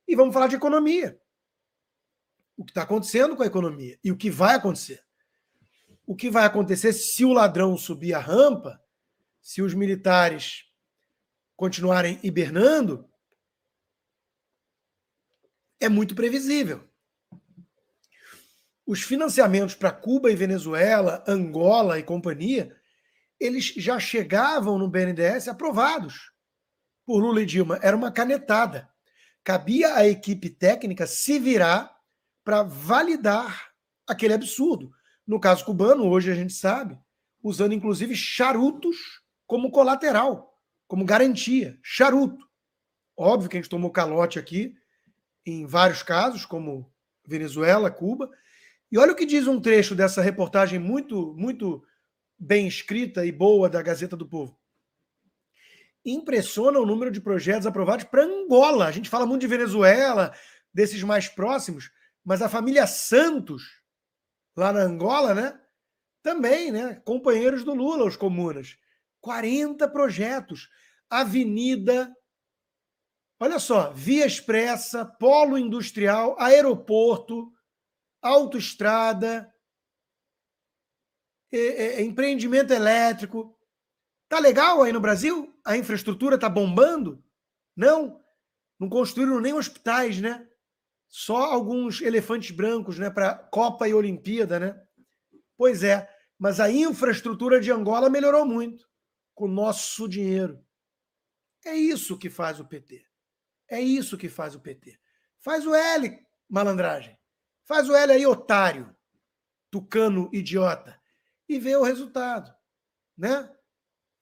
E vamos falar de economia. O que está acontecendo com a economia e o que vai acontecer. O que vai acontecer se o ladrão subir a rampa, se os militares continuarem hibernando, é muito previsível. Os financiamentos para Cuba e Venezuela, Angola e companhia, eles já chegavam no BNDES aprovados por Lula e Dilma. Era uma canetada. Cabia à equipe técnica se virar para validar aquele absurdo. No caso cubano, hoje a gente sabe, usando inclusive charutos como colateral, como garantia. Charuto. Óbvio que a gente tomou calote aqui em vários casos, como Venezuela, Cuba. E olha o que diz um trecho dessa reportagem muito bem escrita e boa da Gazeta do Povo. Impressiona o número de projetos aprovados para Angola. A gente fala muito de Venezuela, desses mais próximos, mas a família Santos, lá na Angola, né? Também, né? Companheiros do Lula, os comunas. 40 projetos. Avenida, olha só, via expressa, polo industrial, aeroporto, autoestrada, empreendimento elétrico. Tá legal aí no Brasil? A infraestrutura tá bombando? Não. Não construíram nem hospitais, né? Só alguns elefantes brancos, né? Para Copa e Olimpíada, né? Pois é. Mas a infraestrutura de Angola melhorou muito com o nosso dinheiro. É isso que faz o PT. É isso que faz o PT. Faz o L, malandragem. Faz o L aí, otário, tucano, idiota. E vê o resultado, né?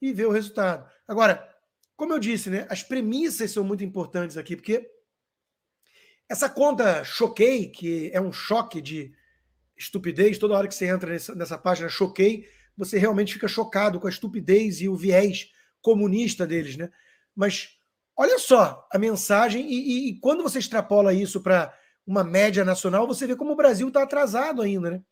E vê o resultado. Agora, como eu disse, né? As premissas são muito importantes aqui, porque essa conta Choquei, que é um choque de estupidez, toda hora que você entra nessa página Choquei, você realmente fica chocado com a estupidez e o viés comunista deles, né? Mas olha só a mensagem, e quando você extrapola isso para uma média nacional, você vê como o Brasil está atrasado ainda, né?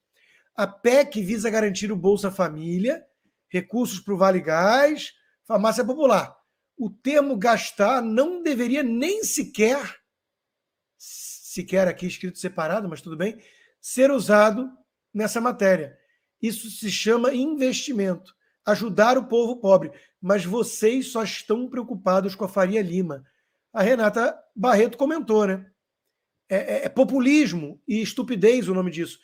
A PEC visa garantir o Bolsa Família, recursos para o Vale Gás, farmácia popular. O termo gastar não deveria nem sequer aqui escrito separado, mas tudo bem, ser usado nessa matéria. Isso se chama investimento, ajudar o povo pobre. Mas vocês só estão preocupados com a Faria Lima. A Renata Barreto comentou, né? É populismo e estupidez o nome disso.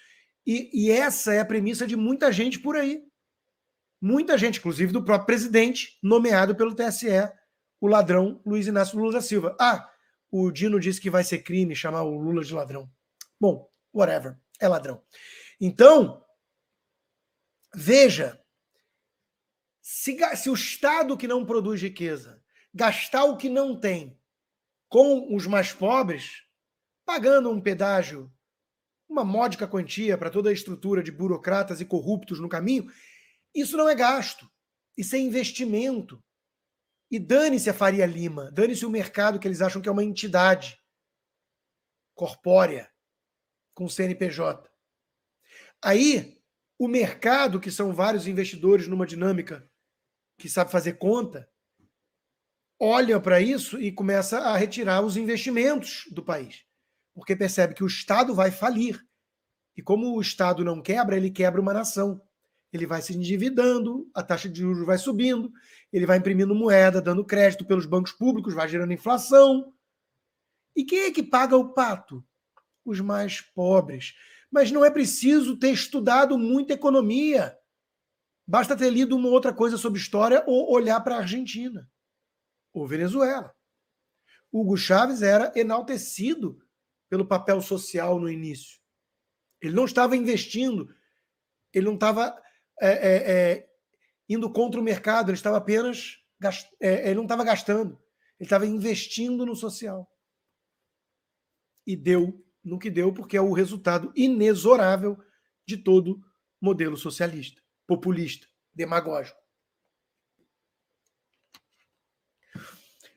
E essa é a premissa de muita gente por aí. Muita gente, inclusive do próprio presidente, nomeado pelo TSE, o ladrão Luiz Inácio Lula da Silva. Ah, o Dino disse que vai ser crime chamar o Lula de ladrão. Bom, whatever, é ladrão. Então, veja, se o Estado que não produz riqueza gastar o que não tem com os mais pobres, pagando um pedágio, uma módica quantia para toda a estrutura de burocratas e corruptos no caminho, isso não é gasto, isso é investimento. E dane-se a Faria Lima, dane-se o mercado que eles acham que é uma entidade corpórea, com CNPJ. Aí, o mercado, que são vários investidores numa dinâmica que sabe fazer conta, olha para isso e começa a retirar os investimentos do país, porque percebe que o Estado vai falir. E como o Estado não quebra, ele quebra uma nação. Ele vai se endividando, a taxa de juros vai subindo, ele vai imprimindo moeda, dando crédito pelos bancos públicos, vai gerando inflação. E quem é que paga o pato? Os mais pobres. Mas não é preciso ter estudado muita economia. Basta ter lido uma outra coisa sobre história ou olhar para a Argentina ou Venezuela. Hugo Chávez era enaltecido pelo papel social no início. Ele não estava investindo, ele não estava indo contra o mercado, ele estava apenas ele não estava gastando, ele estava investindo no social. E deu no que deu, porque é o resultado inexorável de todo modelo socialista, populista, demagógico.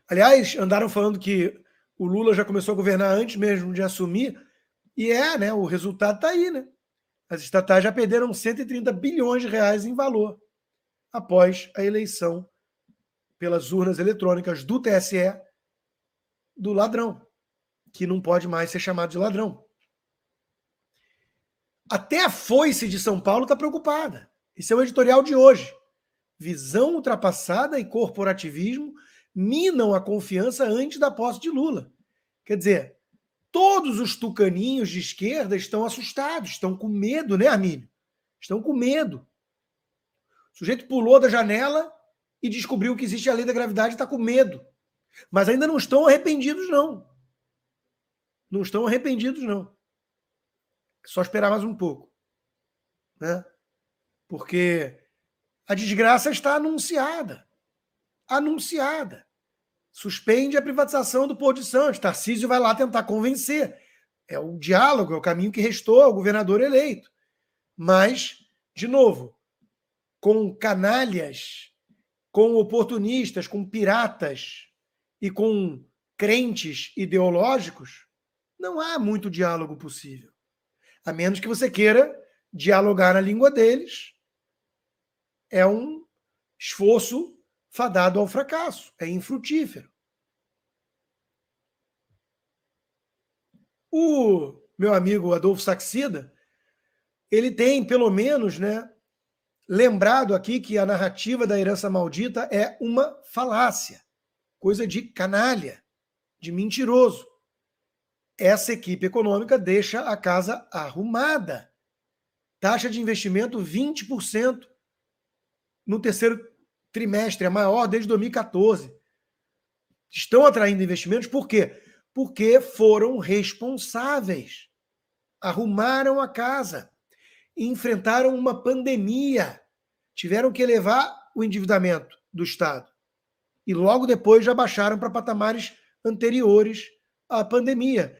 Aliás, andaram falando que o Lula já começou a governar antes mesmo de assumir, e né, o resultado está aí, né? As estatais já perderam 130 bilhões de reais em valor após a eleição pelas urnas eletrônicas do TSE do ladrão, que não pode mais ser chamado de ladrão. Até a Foice de São Paulo está preocupada. Esse é o editorial de hoje. Visão ultrapassada e corporativismo minam a confiança antes da posse de Lula. Quer dizer, todos os tucaninhos de esquerda estão assustados, estão com medo, né, Armínio? Estão com medo. O sujeito pulou da janela e descobriu que existe a lei da gravidade e está com medo. Mas ainda não estão arrependidos, não. Não estão arrependidos, não. Só esperar mais um pouco. Né? Porque a desgraça está anunciada. Anunciada. Suspende a privatização do Porto de Santos. Tarcísio vai lá tentar convencer. É o diálogo, é o caminho que restou ao governador eleito. Mas, de novo, com canalhas, com oportunistas, com piratas e com crentes ideológicos, não há muito diálogo possível. A menos que você queira dialogar na língua deles. É um esforço fadado ao fracasso, é infrutífero. O meu amigo Adolfo Saxida, ele tem, pelo menos, né, lembrado aqui que a narrativa da herança maldita é uma falácia, coisa de canalha, de mentiroso. Essa equipe econômica deixa a casa arrumada. Taxa de investimento 20% no terceiro trimestre, a maior desde 2014. Estão atraindo investimentos por quê? Porque foram responsáveis. Arrumaram a casa. Enfrentaram uma pandemia. Tiveram que elevar o endividamento do Estado. E logo depois já baixaram para patamares anteriores à pandemia.